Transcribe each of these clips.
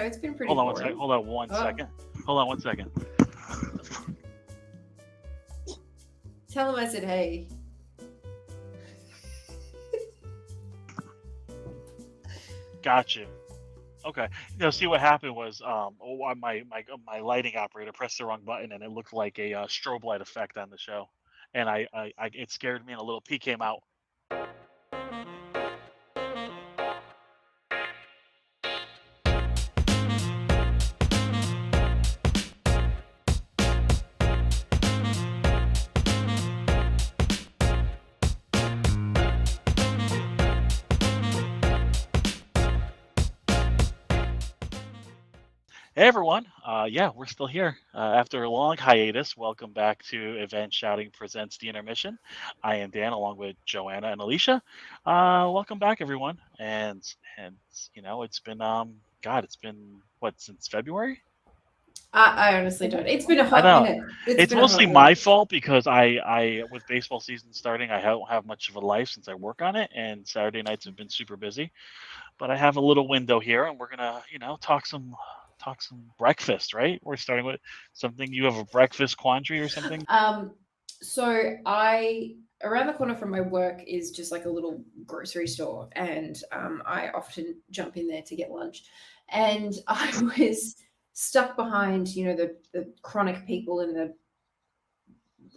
it's been pretty Hold on boring. one second. Hold on one second. Tell him I said hey. Got you. Okay. See what happened was my lighting operator pressed the wrong button and it looked like a strobe light effect on the show, and I it scared me and a little pea came out. Hey everyone, yeah, we're still here after a long hiatus. Welcome back to Event Shouting Presents the Intermission. I am Dan, along with Joanna and Alicia. Welcome back, everyone. And it's been it's been what, since February? I honestly don't. It's been a I hot know minute. it's been a hot mostly minute. my fault because I with baseball season starting, I don't have much of a life since I work on it, and Saturday nights have been super busy. But I have a little window here, and we're gonna talk some breakfast, right? We're starting with something. You have a breakfast quandary or something? So around the corner from my work is just like a little grocery store, and I often jump in there to get lunch. And I was stuck behind, the chronic people in the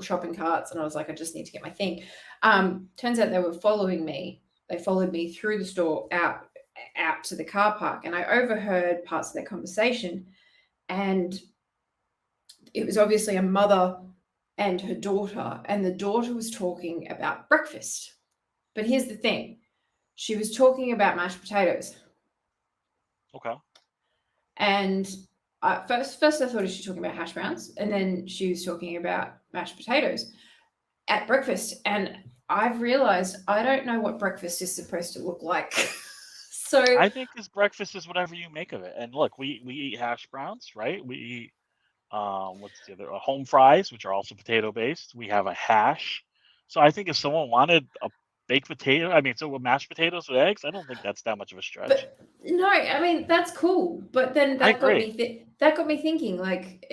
shopping carts, and I was like, I just need to get my thing. Turns out they were following me. They followed me through the store out to the car park, and I overheard parts of their conversation. And it was obviously a mother and her daughter, and the daughter was talking about breakfast. But here's the thing, she was talking about mashed potatoes. Okay. And first I thought she was talking about hash browns, and then she was talking about mashed potatoes at breakfast. And I've realized I don't know what breakfast is supposed to look like. So I think this breakfast is whatever you make of it. And look, we eat hash browns, right? We eat what's the other, home fries, which are also potato based. We have a hash. So I think if someone wanted a baked potato, so with mashed potatoes with eggs, I don't think that's that much of a stretch. But no, I mean that's cool. But then I that got agree. me that got me thinking. Like,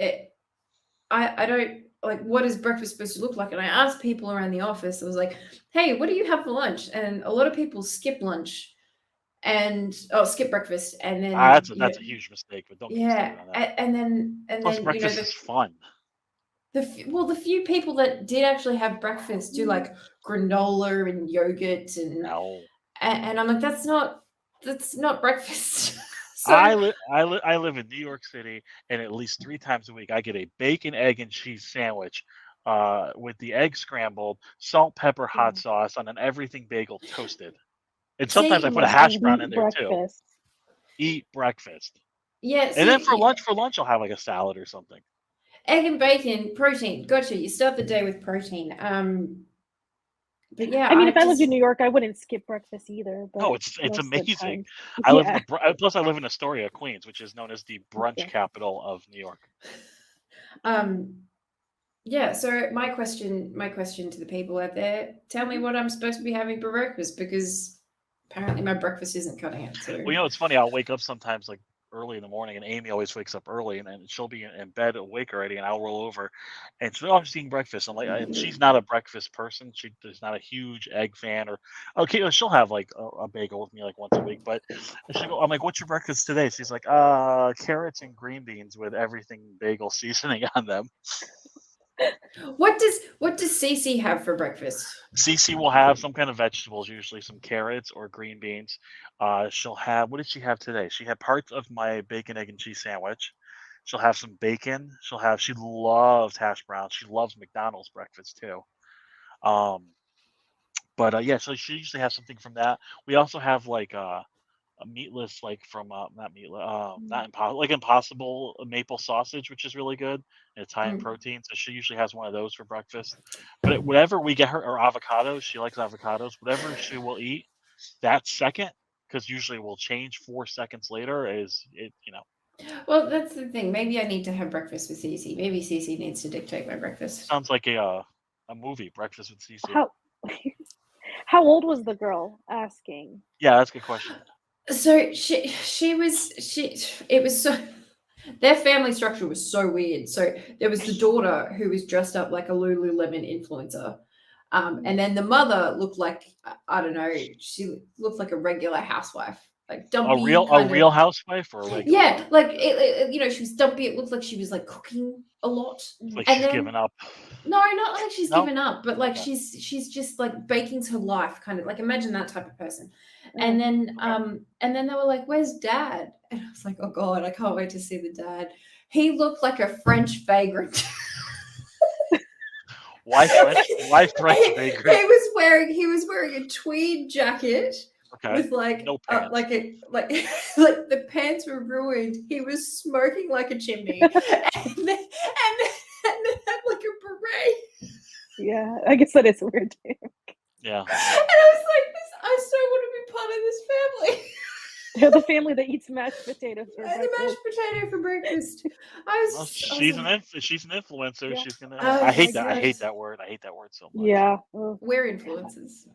I don't like, what is breakfast supposed to look like? And I asked people around the office. I was like, "Hey, what do you have for lunch?" And a lot of people skip lunch and skip breakfast, and then That's a huge mistake, but don't get me yeah, started on that. and then Plus, breakfast is fun. the few people that did actually have breakfast do like granola and yogurt No. and I'm like, that's not breakfast. So I live in New York City, and at least 3 times a week I get a bacon, egg, and cheese sandwich, with the egg scrambled, salt, pepper, hot sauce on an everything bagel toasted, and sometimes I see, put a hash brown in Eat there too. breakfast. Eat breakfast, yeah, and then see, for lunch I'll have like a salad or something. egg and bacon, protein. Gotcha. You start the day with protein. But yeah, I mean, if I lived in New York, I wouldn't skip breakfast either. But Oh, it's most of the amazing. time- I live Yeah. plus I live in Astoria, Queens, which is known as the brunch Yeah. capital of New York. Yeah. So my question to the people out there: tell me what I'm supposed to be having for breakfast, because apparently my breakfast isn't cutting it. So Well, it's funny. I'll wake up sometimes like early in the morning, and Amy always wakes up early, and she'll be in bed awake already, and I'll roll over, and she'll, "Oh, I'm just eating breakfast." I'm like, and she's not a breakfast person. She's not a huge egg fan, or okay, she'll have like a bagel with me like once a week, but she'll go, I'm like, "What's your breakfast today?" She's like, carrots and green beans with everything bagel seasoning on them." what does Cece have for breakfast? Cece will have some kind of vegetables, usually some carrots or green beans. She'll have, what did she have today? She had parts of my bacon, egg, and cheese sandwich. She'll have some bacon. She loves hash browns. She loves McDonald's breakfast too. Um, but yeah, so she usually has something from that. We also have like a meatless, like from not meatless, not impossible, like Impossible maple sausage, which is really good, and it's high in protein. So she usually has one of those for breakfast. But whatever we get her, or avocados, she likes avocados. Whatever she will eat that second, because usually we'll change 4 seconds later. Is it? Well, that's the thing. Maybe I need to have breakfast with Cece. Maybe Cece needs to dictate my breakfast. Sounds like a movie, Breakfast with Cece. How old was the girl asking? Yeah, that's a good question. So it was so their family structure was so weird. So there was the daughter who was dressed up like a Lululemon influencer. And then the mother looked like I don't know, she looked like a regular housewife, like dumpy A kind real of. housewife or a regular Yeah, one? like she was dumpy. It looked like she was like cooking a lot. Like And she's given then up. no, not like she's No? given up, but like Okay. she's just like baking's her life, kind of like imagine that type of person. Mm. And then they were like, "Where's Dad?" And I was like, "Oh God, I can't wait to see the dad." He looked like a French vagrant. Why French? Why French he vagrant? he was wearing a tweed jacket Okay. with like No pants. like like the pants were ruined. He was smoking like a chimney, and then had like a beret. Yeah, I guess that is weird. Yeah. And I was like, I so want to be part of this family. They're the family that eats mashed potatoes for And the breakfast. mashed potato for breakfast. Well, She's she's an influencer. Yeah. She's gonna. Oh I hate my that. I God. hate that word. I hate that word so much. Yeah. We're influencers.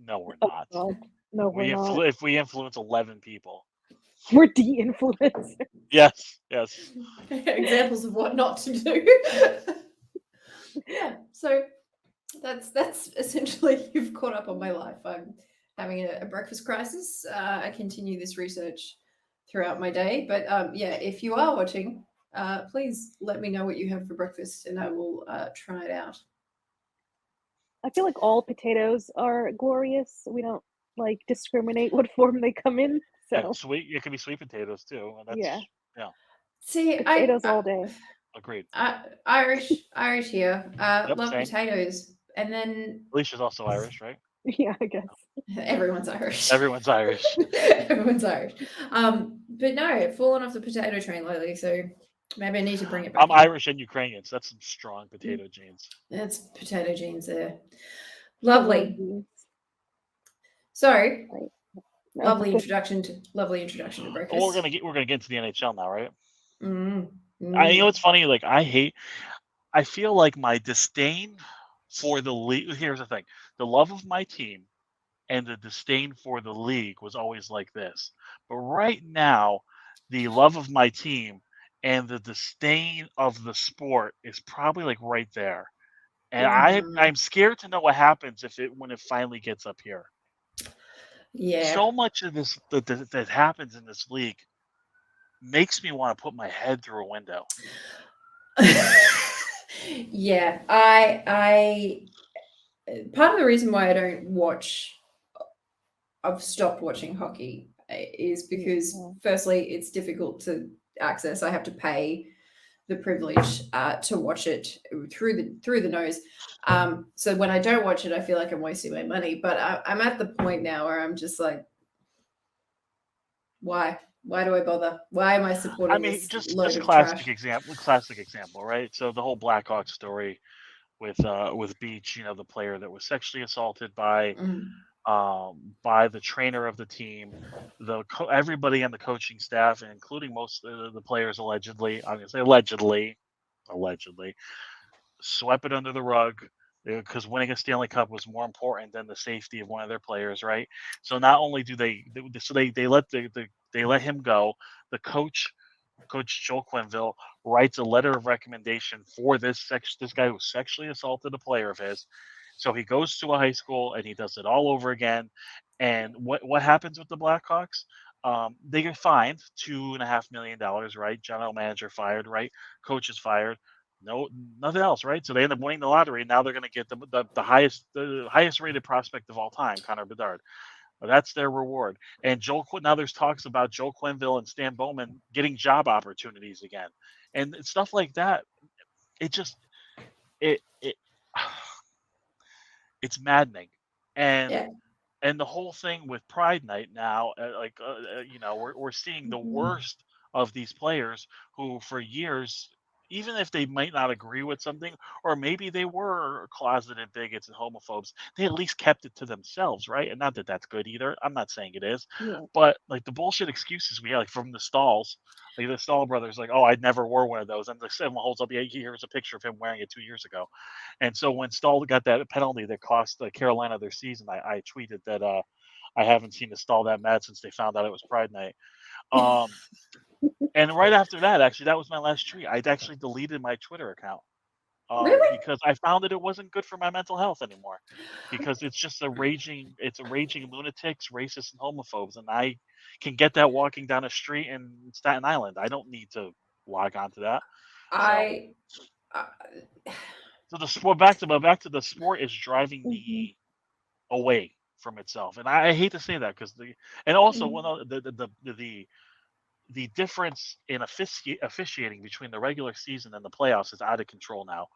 No, we're Oh, not. God. No, we're not. If we influence 11 people. We're de-influencers. Yes. Yes. Examples of what not to do. Yeah. So that's essentially you've caught up on my life. I'm having a breakfast crisis. I continue this research throughout my day, but yeah, if you are watching, please let me know what you have for breakfast, and I will try it out. I feel like all potatoes are glorious. We don't like discriminate what form they come in. And So sweet. It can be sweet potatoes too, and yeah, yeah. See, potatoes all day. Agreed. Irish here. Yep. Love Same. potatoes, and then Alicia's also Irish, right? Yeah, I guess. everyone's Irish. Everyone's Irish. Everyone's Irish. But no, fallen off the potato train lately, so maybe I need to bring it back I'm in. Irish and Ukrainian, so that's some strong potato genes. That's potato genes there. I love Lovely. beans. So, Right. No, lovely introduction to breakfast. Well, we're gonna get into the NHL now, right? Mm, You mm. know what's funny? Like I feel like my disdain for the league. Here's the thing: the love of my team and the disdain for the league was always like this. But right now, the love of my team and the disdain of the sport is probably like right there. And I'm scared to know what happens when it finally gets up here. Yeah. So much of this that happens in this league makes me want to put my head through a window. Yeah, I part of the reason why I don't watch, I've stopped watching hockey is because firstly, it's difficult to access. I have to pay the privilege to watch it through the nose. So when I don't watch it, I feel like I'm wasting my money. But I'm at the point now where I'm just like, why? Why do I bother? Why am I supporting I mean, this just load of classic trash? example, right? So the whole Blackhawks story with Beach, the player that was sexually assaulted by the trainer of the team, everybody on the coaching staff, and including most of the players allegedly. I'm gonna say allegedly, swept it under the rug because winning a Stanley Cup was more important than the safety of one of their players, right? So not only do they let him go, the coach Joel Quenneville writes a letter of recommendation for this guy who sexually assaulted a player of his. So he goes to a high school and he does it all over again. And what happens with the Blackhawks? They get fined $2.5 million, right? General manager fired, right? Coach is fired. No, nothing else, right? So they end up winning the lottery. Now they're going to get the highest rated prospect of all time, Connor Bedard. That's their reward. And now there's talks about Joe Quenneville and Stan Bowman getting job opportunities again, and stuff like that. It just it it's maddening, and Yeah. and the whole thing with Pride Night now, we're seeing the worst of these players who, for years, even if they might not agree with something, or maybe they were closeted bigots and homophobes, they at least kept it to themselves, right? And not that that's good either. I'm not saying it is, but like the bullshit excuses we have, like from the Stalls, like the Stahl brothers, like, oh, I never wore one of those, and someone holds up, yeah, here's a picture of him wearing it 2 years ago. And so when Stahl got that penalty that cost Carolina their season, I tweeted that I haven't seen Estelle that mad since they found out it was Pride Night. Um, and right after that, actually, that was my last treat. I'd actually deleted my Twitter account Really? because I found that it wasn't good for my mental health anymore. Because it's just it's a raging lunatics, racists, and homophobes, and I can get that walking down a street in Staten Island. I don't need to log on to that. So, I, I so the sport back to the sport is driving Mhm. me away from itself, and I hate to say that because and also one Mhm. of the difference in officiating between the regular season and the playoffs is out of control now.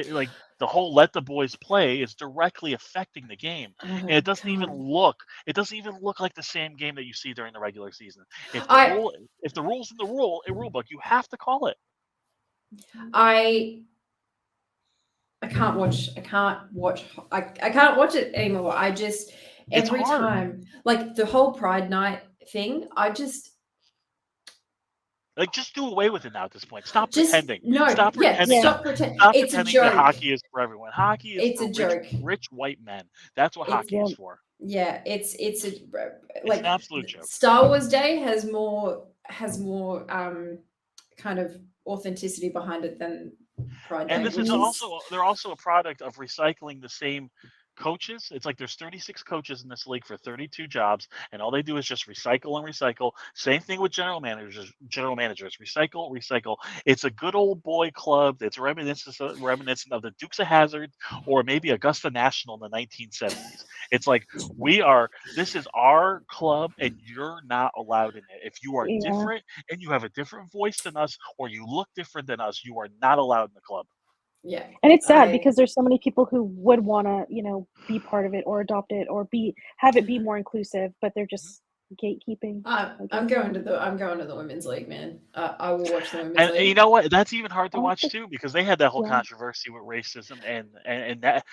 Like the whole let the boys play is directly affecting the game, and oh it doesn't even God. look like the same game that you see during the regular season. I If the rules in the rule book, you have to call it. I I can't watch. I can't watch. I can't watch it anymore. I just It's every hard. time, like the whole Pride Night thing. I Like just do away with it now at this point. Stop just pretending. no. Stop Yeah, pretending Yeah. that stop pretend. stop It's a pretending that joke. hockey is for everyone. Hockey is It's for a joke. rich white men. That's what It's hockey is Yep. for. yeah. It's It's an like absolute joke. Star Wars Day has more kind of authenticity behind it than Pride And Day, this is which is they're also a product of recycling the same coaches. It's like there's 36 coaches in this league for 32 jobs, and all they do is just recycle and recycle. Same thing with general managers. Recycle, recycle. It's a good old boy club that's reminiscent of the Dukes of Hazzard or maybe Augusta National in the 1970s. It's like this is our club, and you're not allowed in it. If you are Yeah. different and you have a different voice than us, or you look different than us, you are not allowed in the club. yeah. And it's sad I because there's so many people who would wanna, be part of it or adopt it or have it be more inclusive, but they're just gatekeeping, I I'm guess. going to the women's league, man. I will watch the women's And you league. know what? That's even hard to Oh, watch too because they had that whole yeah. controversy with racism and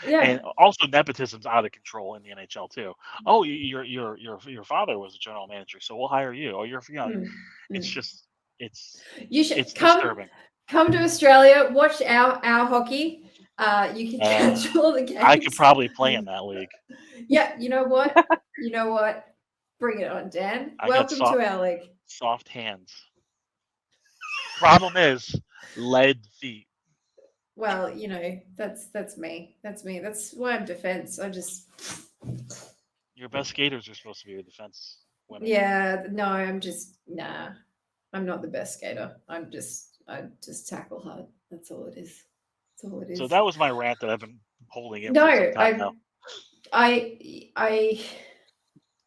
Yeah. also nepotism's out of control in the NHL too. Oh, your father was a general manager, so we'll hire you. Oh, Mm, it's mm. just it's You should it's disturbing. come to Australia, watch our hockey. You can Uh, catch all the I could games. probably play in that league. Yeah, you know what? You know what? Bring it on, Dan. I got Welcome to our league. soft hands. Problem is lead feet. Well, that's me. That's me. That's why I'm defense. Your best skaters are supposed to be your defense women. Yeah, no, nah. I'm not the best skater. I just tackle hard. That's all it is. That's all it is. So that was my rant that I've been holding in No, for some time now.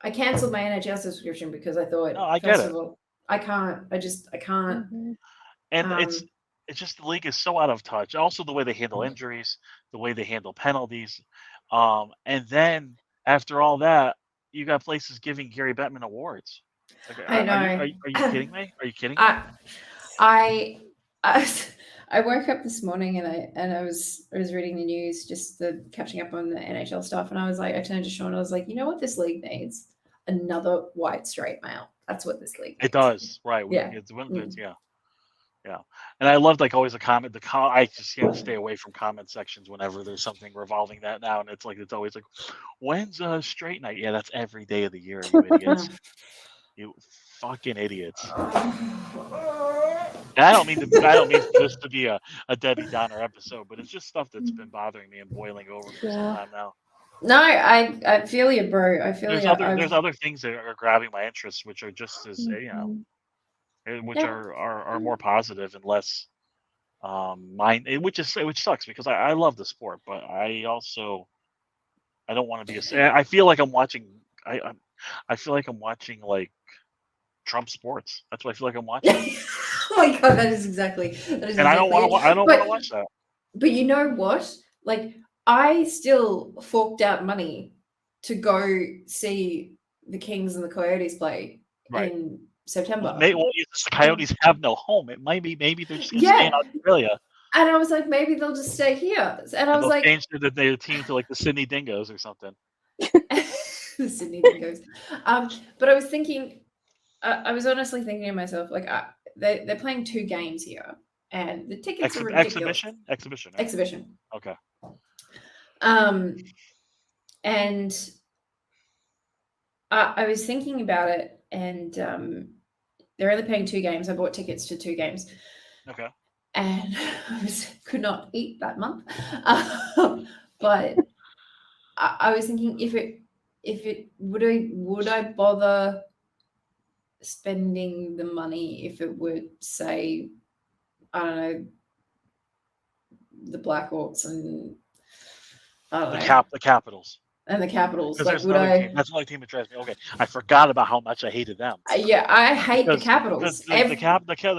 I canceled my NHL subscription because I thought, No, I get first it. of all, I can't. I can't. Mhm. And it's just the league is so out of touch. Also, the way they handle injuries, the way they handle penalties, and then after all that, you got places giving Gary Bettman awards. Like, I are you know. kidding me? Are you kidding me? I I woke up this morning and I was reading the news, just catching up on the NHL stuff, and I turned to Sean and I was like, you know what this league needs? Another white straight male. That's what this league needs. It does, right? Yeah. Yeah. And I loved always a comment. I just stay away from comment sections whenever there's something revolving that now, and it's always like, when's straight night? Yeah, that's every day of the year, you idiots. You fucking idiots. And I don't mean this to be a Debbie Downer episode, but it's just stuff that's been bothering me and boiling over for some time now. No, I feel you, bro. I feel There's you. there's other things that are grabbing my interest, which are just as Mhm. which are more positive and less which sucks because I love the sport, but I don't want to be I feel like I'm watching I feel like I'm watching Trump sports. That's what I feel like I'm watching. Oh my god, that is exactly. And I don't want to watch that. But you know what? I still forked out money to go see the Kings and the Coyotes play in September. Well, the Coyotes have no home. It might be maybe they're just going to stay in Australia. And I was like, maybe they'll just stay here. And I was like, change their team to the Sydney Dingoes or something. The Sydney Dingoes. But I was thinking, I was honestly thinking to myself, they're playing 2 games here, and the tickets are ridiculous. Exhibition. Right? Exhibition. Okay. And I was thinking about it, and they're only paying 2 games. I bought tickets to 2 games, Okay. and could not eat that month. But I was thinking if it would I bother spending the money if it were, say, I don't know, the Blackhawks and I don't know, The Capitals. and the Capitals. Because Like, there's would another team. I? That's the only team that drives me. Okay, I forgot about how much I hated them. Yeah, I hate the Because Capitals. the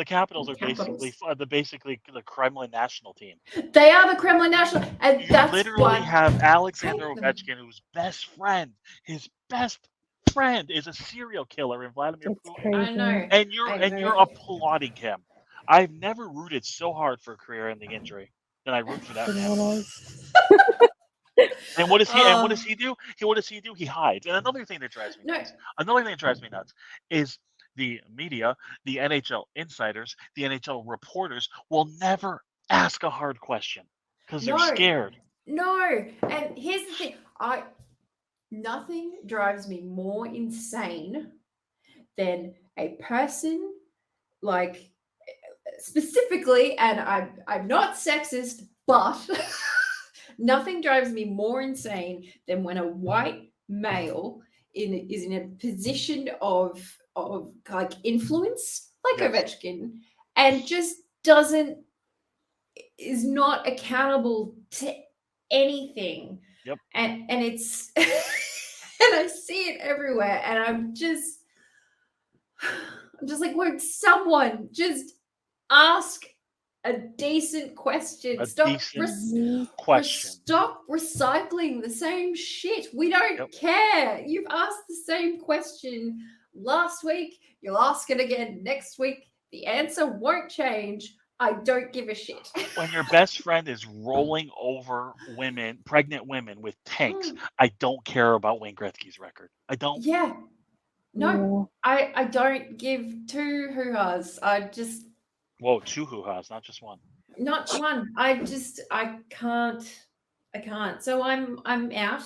Capitals are Capitals. basically the Kremlin national team. They are the Kremlin national, and You that's literally why have Alexander hate them. Ovechkin, whose best friend is a serial killer in Vladimir It's Putin, I crazy. know. and you're applauding him. I've never rooted so hard for a career-ending injury than I root for that man. Bananas. And what does he? And what does he do? What does he do? He hides. And another thing that drives me No. nuts. Another thing that drives me nuts is the media, the NHL insiders, the NHL reporters will never ask a hard question because they're scared. No, and here's the thing: nothing drives me more insane than a person, like, specifically, and I'm not sexist, but nothing drives me more insane than when a white male is in a position of like influence, like Yes. Ovechkin, and just is not accountable to anything. Yep. And it's and I see it everywhere, and I'm just like, would someone just ask a decent question? Stop recycling the same shit. We don't care. You've asked the same question last week. You'll ask it again next week. The answer won't change. I don't give a shit. When your best friend is rolling over pregnant women with tanks, I don't care about Wayne Gretzky's record. I don't. Yeah. No, I don't give 2 hoo-has. I just... Whoa, 2 hoo-has, not just one. Not one. I can't. So I'm out.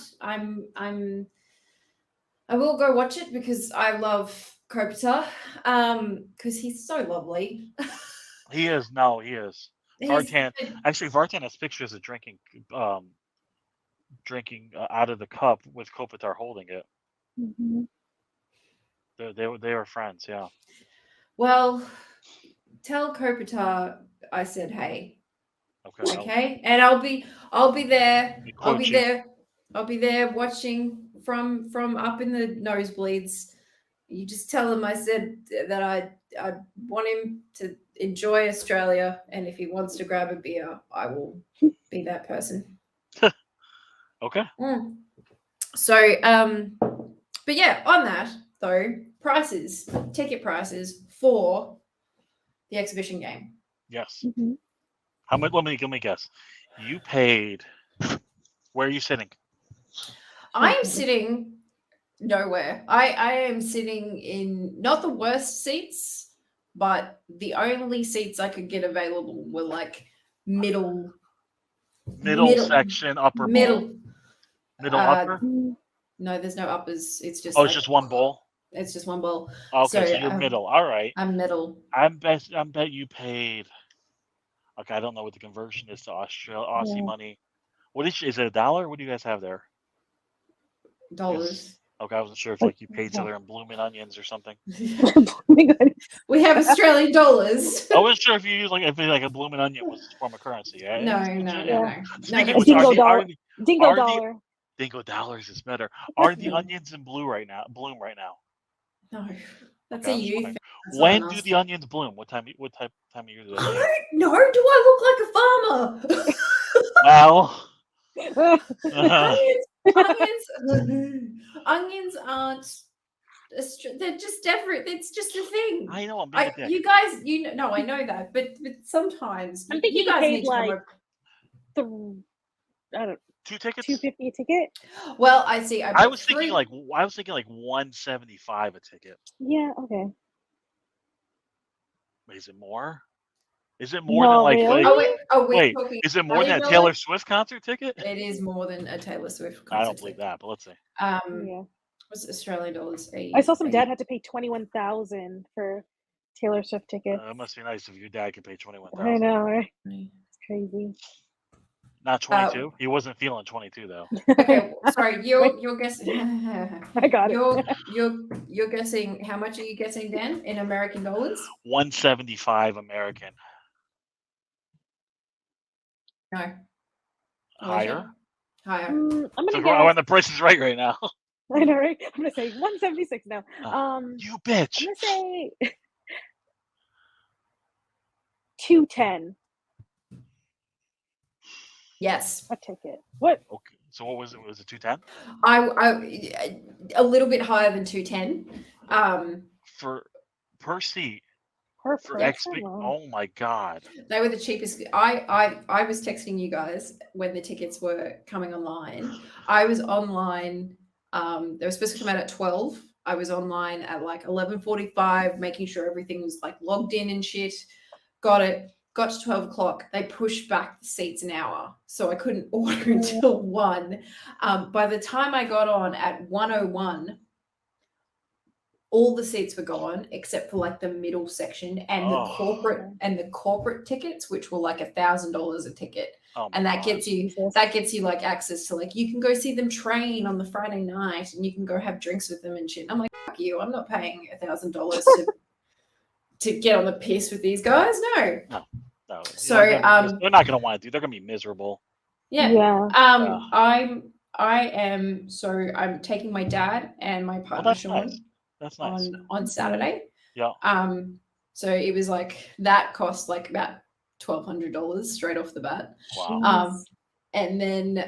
I will go watch it because I love Kopitar. Because he's so lovely. He is. No, he is. Vartan has pictures of drinking out of the cup with Kopitar holding it. Mm-hmm. They were friends, yeah. Well, tell Kopitar I said hey. Okay. And I'll be there. I'll be there watching from up in the nosebleeds. You just tell him I said that I want him to enjoy Australia, and if he wants to grab a beer, I will be that person. Okay. So, but yeah, on that though, ticket prices for the exhibition game. Yes. Mm-hmm. How much? Let me guess. You paid. Where are you sitting? I am sitting nowhere. I am sitting in not the worst seats, but the only seats I could get available were like middle section, upper middle bowl. Middle upper? No, there's no uppers. It's just it's just one bowl. It's just one bowl. Okay, so you're middle. All right. I'm middle. I bet you paid. Okay, I don't know what the conversion is to Aussie money. What is it, $1? What do you guys have there? Dollars. Okay, I wasn't sure if you paid each other in blooming onions or something. We have Australian dollars. I wasn't sure if you use if a blooming onion was a form of currency. Yeah? No. Dingo dollar. Dingo dollars is better. Are the onions in bloom right now? No, that's a you thing. When do the onions bloom? What time of year do they? I don't know. Do I look like a farmer? Well, onions aren't. They're just different. It's just a thing. I know. I'm being a dick. You guys, I know that, but sometimes I'm thinking you guys paid need to I don't. 2 tickets. $2.50 a ticket. Well, I see. I was thinking like $175 a ticket. Yeah. Okay. Is it more? Is it more than really? Wait, is it more than a Taylor Swift concert ticket? It is more than a Taylor Swift concert. I don't believe that, but let's see. Yeah. What's Australian dollars? I saw some dad had to pay 21,000 for Taylor Swift tickets. It must be nice if your dad could pay 21,000. I know, right? Money. It's crazy. Not 22. He wasn't feeling 22 though. Okay, sorry, you're guessing. I got it. You're guessing. How much are you guessing, Dan, in American dollars? 175 American. No. Higher. Higher. I'm So gonna I want guess. the prices right now. I know, right? I'm gonna say 176 now. You bitch. I'm gonna say 210 Yes. a ticket. What? Okay. So what was it? Was it 210? I a little bit higher than 210. For per seat. Per For person? oh my god. They were the cheapest. I was texting you guys when the tickets were coming online. I was online. They were supposed to come out at 12. I was online at like 11:45, making sure everything was like logged in and shit. Got it. Got to 12 o'clock. They pushed back the seats an hour, so I couldn't order until 1. By the time I got on at 1:01, all the seats were gone except for like the middle section and the corporate tickets, which were like $1,000 a ticket. And that gets you like access to like, you can go see them train on the Friday night and you can go have drinks with them and shit. I'm like, fuck you, I'm not paying $1,000 to get on the piss with these guys. No. So they're not gonna want to do. They're gonna be miserable. Yeah. I'm taking my dad and my partner Sean. Nice. That's nice. On Saturday. Yeah. So it was like that cost like about $1,200 straight off the bat. Wow. And then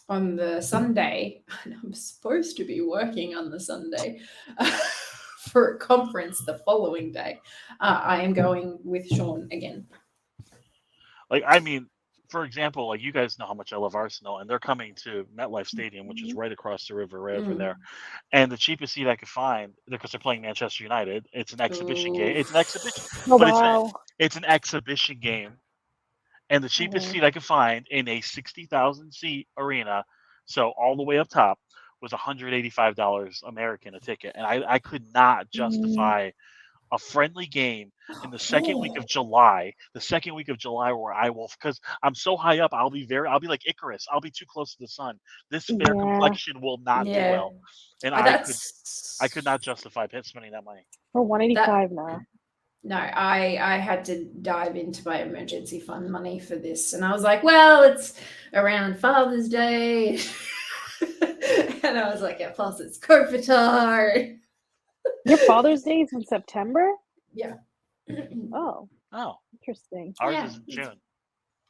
on the Sunday, and I'm supposed to be working on the Sunday for a conference the following day. I am going with Sean again. Like, I mean, for example, like you guys know how much I love Arsenal, and they're coming to MetLife Stadium, which is right across the river, right over there. And the cheapest seat I could find, because they're playing Manchester United, it's an exhibition game. It's an exhibition, it's an exhibition game, and the cheapest seat I could find in a 60,000 seat arena, so all the way up top, was $185 American a ticket, and I could not justify a friendly game in the second week of July, where I will, because I'm so high up, I'll be like Icarus. I'll be too close to the sun. This fair complexion will not do well. And I could not justify spending that money. For 185 now. No, I had to dive into my emergency fund money for this. And I was like, well, it's around Father's Day. And I was like, yeah, plus it's Kopitar. Your Father's Day is in September? Yeah. Oh, interesting. Ours is in June.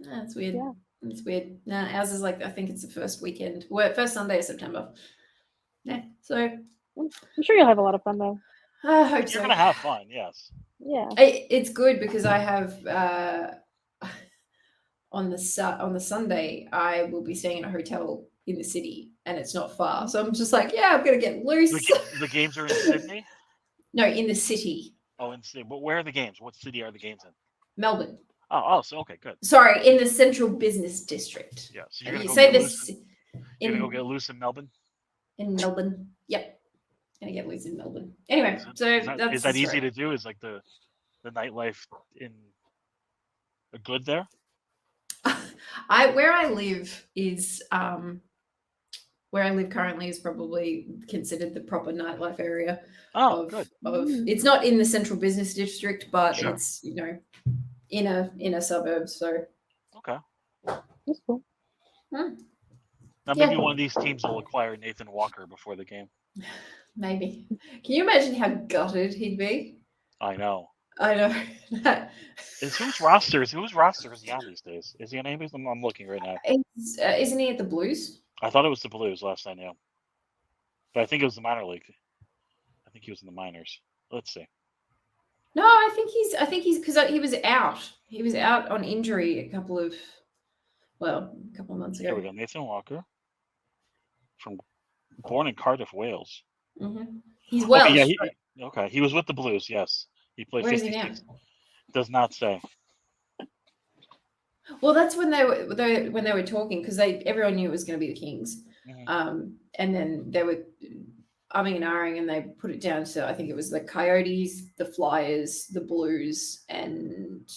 That's weird. Yeah. It's weird. No, ours is like, I think it's the first weekend. Well, first Sunday of September. Yeah. So I'm sure you'll have a lot of fun though. I hope You're gonna have fun, yes. Yeah. It's good because I have on the Sunday I will be staying in a hotel in the city and it's not far. So I'm just like, yeah, I'm gonna get loose. The games are in Sydney? No, in the city. Oh, in Sydney. But where are the games? What city are the games in? Melbourne. Oh, so okay, good. Sorry, in the Central Business District. Yeah, so you're gonna go get loose in Melbourne? In Melbourne. Yep. Gonna get loose in Melbourne. Anyway, is that easy to do? Is like the nightlife in a good there? Where I live currently is probably considered the proper nightlife area. Good. It's not in the Central Business District, but it's inner suburbs. So okay, that's cool. Now maybe one of these teams will acquire Nathan Walker before the game. Maybe. Can you imagine how gutted he'd be? I know. Whose roster is he on these days? Is he on anybody's? I'm looking right now. Isn't he at the Blues? I thought it was the Blues last I knew, but I think it was the minor league. I think he was in the minors. Let's see. No, I think he's because he was out. He was out on injury a couple of months ago. Here we go. Nathan Walker, born in Cardiff, Wales. Mm-hmm. He's Welsh. Okay, he was with the Blues. Yes, he played. Where is he now? Does not say. Well, that's when they were talking because everyone knew it was going to be the Kings. And then they were umming and ahhing, and they put it down to, I think it was the Coyotes, the Flyers, the Blues, and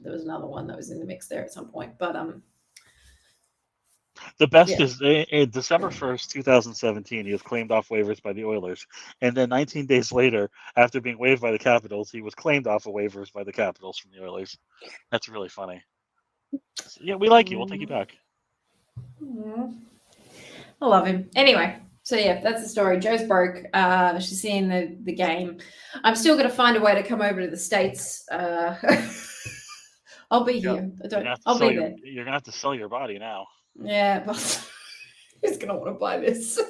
there was another one that was in the mix there at some point. But the best is in December 1st, 2017, he was claimed off waivers by the Oilers. And then 19 days later, after being waived by the Capitals, he was claimed off of waivers by the Capitals from the Oilers. That's really funny. So, yeah, we like you. We'll take you back. I love him. Anyway, so yeah, that's the story. Joe's broke. She's seeing the game. I'm still going to find a way to come over to the States. I'll be here. I'll be there. You're going to have to sell your body now. Yeah, but who's going to want to buy this?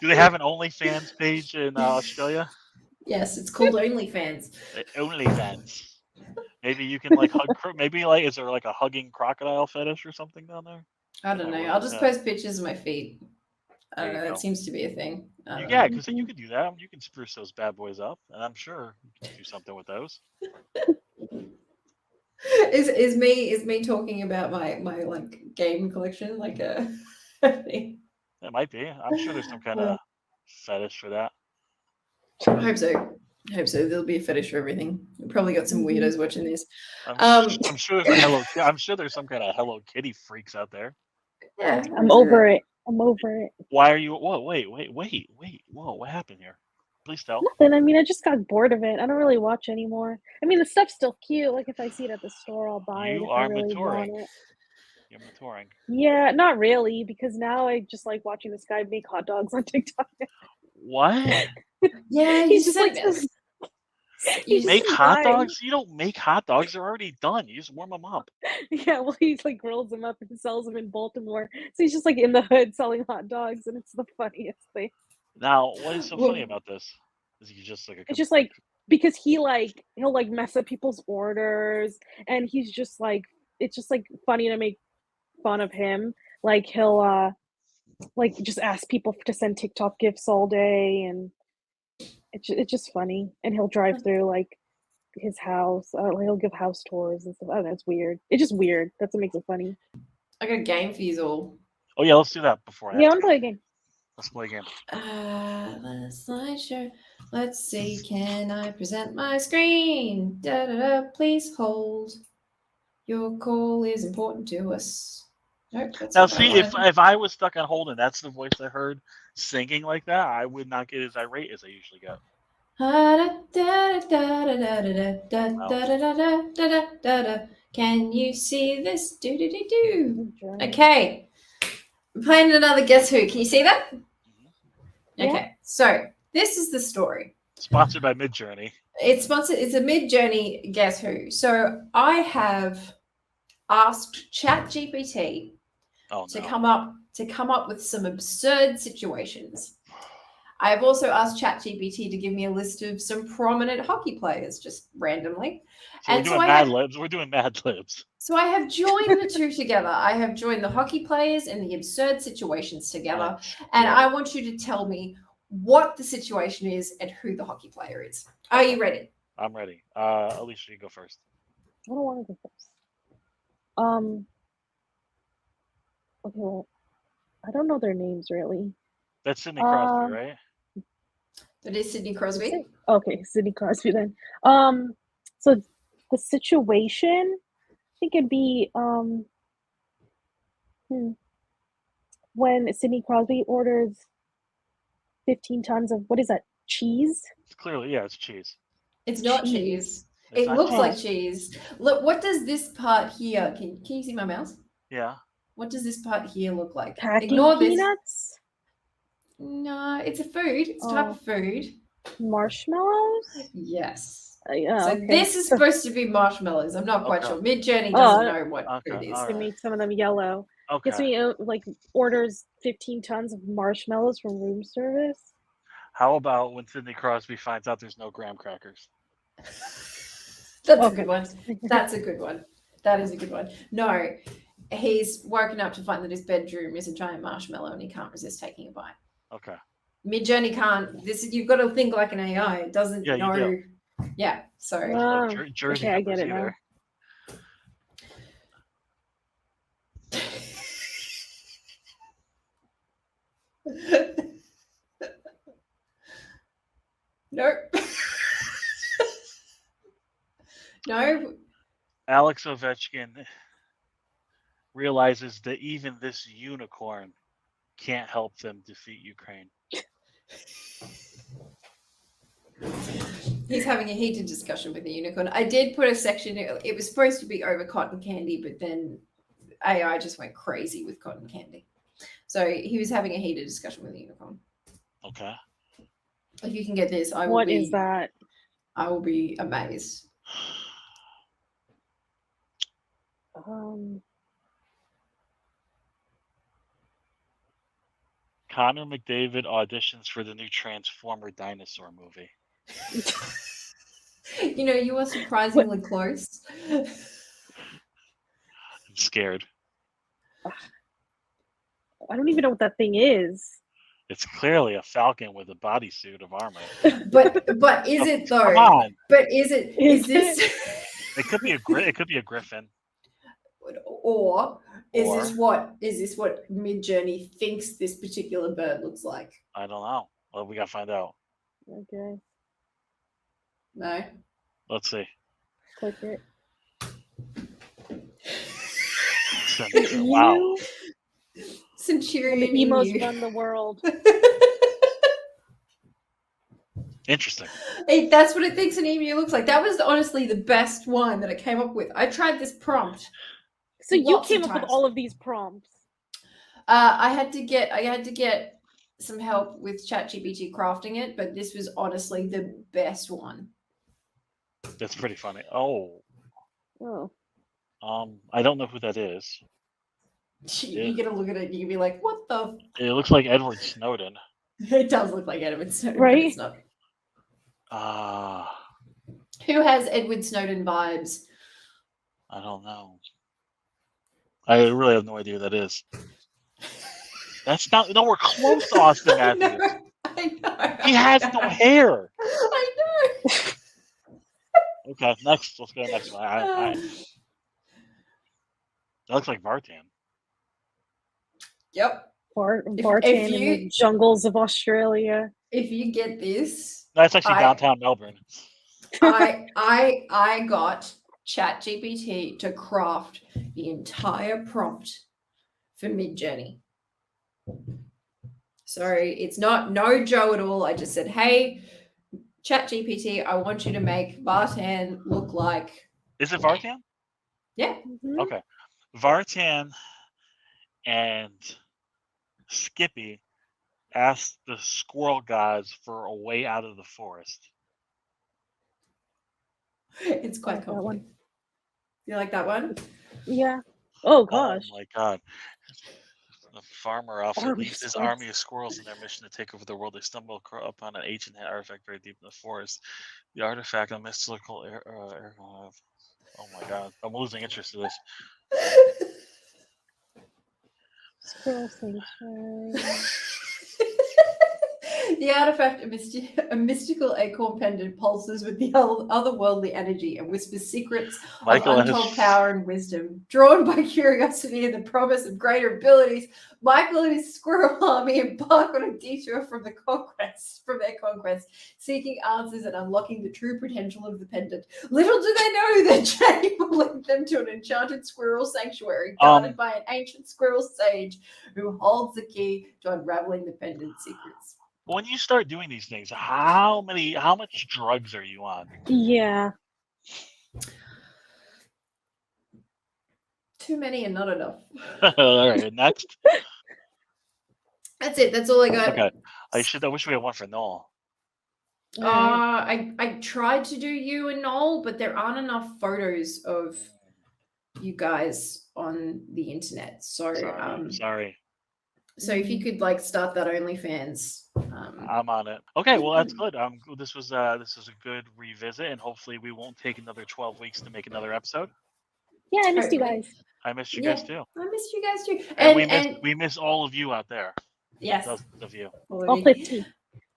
Do they have an OnlyFans page in Australia? Yes, it's called OnlyFans. OnlyFans. Maybe you can like hug. Maybe like, is there like a hugging crocodile fetish or something down there? I don't know. I'll just post pictures of my feet. I don't know. That seems to be a thing. Yeah, because you can do that. You can spruce those bad boys up, and I'm sure you can do something with those. Is me talking about my like game collection like a thing? It might be. I'm sure there's some kind of fetish for that. I hope so. There'll be a fetish for everything. We probably got some weirdos watching this. I'm sure there's some kind of Hello Kitty freaks out there. Yeah, I'm over it. Why are you? Whoa, wait. Whoa, what happened here? Please tell. Nothing. I mean, I just got bored of it. I don't really watch anymore. I mean, the stuff's still cute. Like if I see it at the store, I'll buy it. You if are I really maturing. want it. You're maturing. Yeah, not really, because now I just like watching this guy make hot dogs on TikTok. What? Yeah, he's just like you make hot dogs? You don't make hot dogs; they're already done. You just warm them up. Yeah, well, he's like grills them up and sells them in Baltimore. So he's just like in the hood selling hot dogs, and it's the funniest thing. Now, what is so funny about this? Is he just like it's just like because he'll like mess up people's orders, and he's just like it's just like funny to make fun of him. Like he'll like just ask people to send TikTok gifts all day, and it's just funny. And he'll drive through like his house. He'll give house tours and stuff. Oh, that's weird. It's just weird. That's what makes it funny. I got a game for you all. Oh yeah, let's do that before. Yeah, I want to play a game. Let's play a game. Slideshow. Let's see. Can I present my screen? Please hold. Your call is important to us. Nope, now, see, if I was stuck on hold and that's the voice I heard singing like that, I would not get as irate as I usually get. Can you see this? Okay. I'm playing another Guess Who. Can you see that? Yeah. Okay. So this is the story. Sponsored by Midjourney. It's a Midjourney Guess Who. So I have asked ChatGPT to come up with some absurd situations. I have also asked ChatGPT to give me a list of some prominent hockey players, just randomly. So we're doing Mad Libs. We're doing Mad Libs. So I have joined the two together. I have joined the hockey players and the absurd situations together. And I want you to tell me what the situation is and who the hockey player is. Are you ready? I'm ready. Alicia, you go first. I don't want to go first. Okay, well, I don't know their names really. That's Sidney Crosby, right? That is Sidney Crosby. Okay, Sidney Crosby then. So the situation, I think it'd be when Sidney Crosby orders 15 tons of, what is that, cheese? It's clearly, yeah, it's cheese. It's not cheese. It looks like cheese. Look, what does this part here? Can you see my mouse? Yeah. What does this part here look like? Packing Ignore peanuts? This. No, it's a food. It's a type of food. Marshmallows? Yes. Yeah, so this is supposed to be marshmallows. I'm not quite sure. Midjourney doesn't know what food is. They make some of them yellow. Okay. Guess we like orders 15 tons of marshmallows from room service. How about when Sidney Crosby finds out there's no graham crackers? That's a good one. That's a good one. That is a good one. No, he's woken up to find that his bedroom is a giant marshmallow and he can't resist taking a bite. Okay. Midjourney can't. You've got to think like an AI. It doesn't know. You do. Yeah. Sorry. Jersey okay, I get it now. Nope. No. Alex Ovechkin realizes that even this unicorn can't help them defeat Ukraine. He's having a heated discussion with the unicorn. I did put a section, it was supposed to be over cotton candy, but then AI just went crazy with cotton candy. So he was having a heated discussion with the unicorn. Okay. If you can get this, I will What be. is that? I will be amazed. Connor McDavid auditions for the new Transformer dinosaur movie. You know, you are surprisingly close. I'm scared. I don't even know what that thing is. It's clearly a falcon with a bodysuit of armor. But is it though? Come on. But is it? Is this? It could be a griffin. Or is this what Midjourney thinks this particular bird looks like? I don't know. Well, we gotta find out. Okay. No. Let's see. Click it. Wow. Centurion. The emos run the world. Interesting. Hey, that's what it thinks an emu looks like. That was honestly the best one that I came up with. I tried this prompt. So you Lots of came up with times. all of these prompts. I had to get some help with ChatGPT crafting it, but this was honestly the best one. That's pretty funny. Oh. Oh. I don't know who that is. You're gonna look at it and you can be like, what the? It looks like Edward Snowden. It does look like Edward Snowden, right? But it's not. Ah. Who has Edward Snowden vibes? I don't know. I really have no idea who that is. That's not nowhere close to Austin Matthews. I know. He has no hair. I know. Okay, next. Let's go to the next one. That looks like Vartan. Yep. Vartan in the jungles of Australia. If you get this, that's actually downtown Melbourne. I got ChatGPT to craft the entire prompt for Midjourney. So it's not no Joe at all. I just said, hey, ChatGPT, I want you to make Vartan look like. Is it Vartan? Yeah. Mm-hmm. Okay. Vartan and Skippy asked the squirrel gods for a way out of the forest. It's quite complicated. You like that one? Yeah. Oh gosh. Oh my god. The farmer outfit leads his army of squirrels in their mission to take over the world. They stumble upon an ancient artifact very deep in the forest. The artifact, a mystical oh my god. I'm losing interest in this. Squirrel sanctuary. The artifact, a mystical acorn pendant, pulses with the otherworldly energy and whispers secrets of untold power and wisdom. Drawn by curiosity and the promise of greater abilities, Michael and his squirrel army embark on a detour from their conquest, seeking answers and unlocking the true potential of the pendant. Little do they know that Jay will lead them to an enchanted squirrel sanctuary guarded by an ancient squirrel sage who holds the key to unraveling the pendant's secrets. When you start doing these things, how much drugs are you on? Yeah. Too many and not enough. All right, next. That's it. That's all I got. Okay. I wish we had one for Noel. I tried to do you and Noel, but there aren't enough photos of you guys on the internet. So sorry. So if you could start that OnlyFans. I'm on it. Okay, well that's good. This was a good revisit, and hopefully we won't take another 12 weeks to make another episode. Yeah, I missed you guys. I missed you guys too. I missed you guys too. And we miss all of you out there. Yes. Dozens of you. All 15.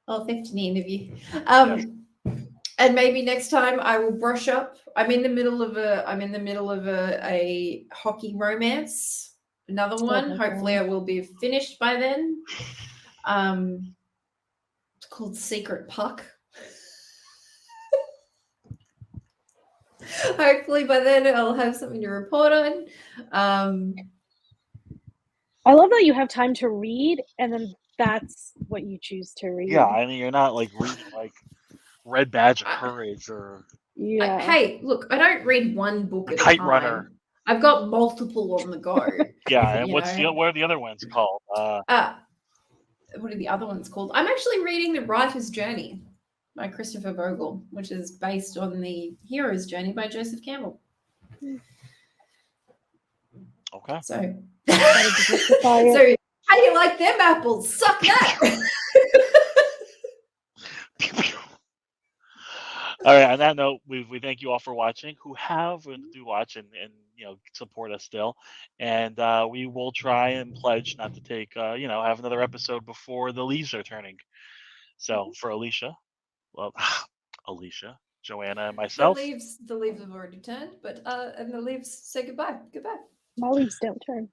All 15 of you. Yes. And maybe next time I will brush up. I'm in the middle of a hockey romance. Another one. Hopefully I will be finished by then. It's called Secret Puck. Hopefully by then I'll have something to report on. I love that you have time to read, and then that's what you choose to read. Yeah, I mean, you're not like reading like Red Badge of Courage or Yeah. Hey, look, I don't read one book The at a Kite time. Runner. I've got multiple on the go. Yeah, and you what know. are the other ones called? What are the other ones called? I'm actually reading The Writer's Journey by Christopher Vogel, which is based on the Hero's Journey by Joseph Campbell. Okay. So, Gotta diversify it. so how do you like them apples? Suck that. All right. On that note, we thank you all for watching. Who have and do watch and support us still, and we will try and pledge not to take have another episode before the leaves are turning. So for Alicia, Joanna, and myself. The leaves have already turned, but and the leaves say goodbye. Goodbye. My leaves don't turn.